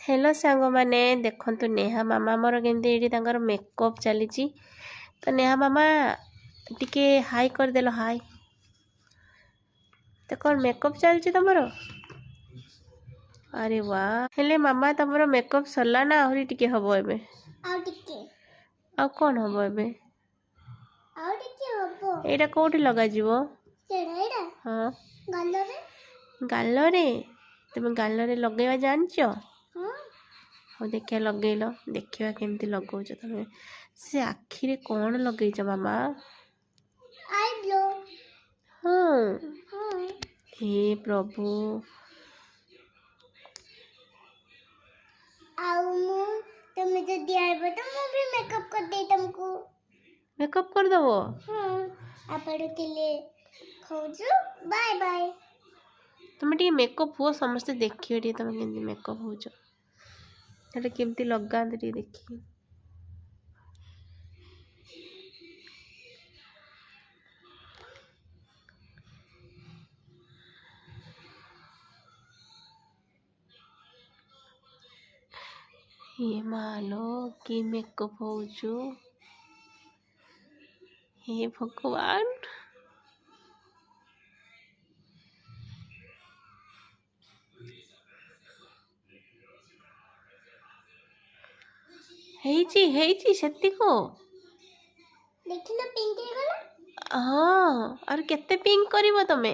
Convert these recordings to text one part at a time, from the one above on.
hello सांग मैंने देखु नेहा मामा मोर केमती मेकअप चली तो नेहा मामा टिके हाई करदेल हाई तो कौन मेकअप चलती तुमर अरे वाह हेले मामा तुमर मेकअप सरला ना आहरी टिके हबो एबे आ कौन हबो एबे एटा कोठी लगा जीवो हाँ गाल रे तुम गाल रे लगेवा जानचो हाँ देखिया लगेल देखिया केमती लगौच तुम से आखिरे कौन लगेच मामा हाँ हे प्रभु तुम जल्दी आइबो तो मैं भी मेकअप कर दे तुमको मेकअप कर दबो आपण के लिए खोजो बाय बाय तुम टी मेकअप हुआ समस्ते देखियो टी तुम केमती मेकअप होचो सेटा केमती लगाते टी देखी ये मालो की मेकअप होचो हे भगवान हेची सेतिको देखिना पिंक हे गला हाँ और केते पिंक करिवो तमे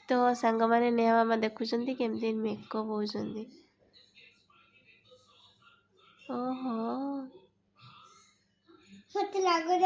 तो सांग माने नेहा मामा देखुचंती केमती मेकअप होचंती ओहो मत लागो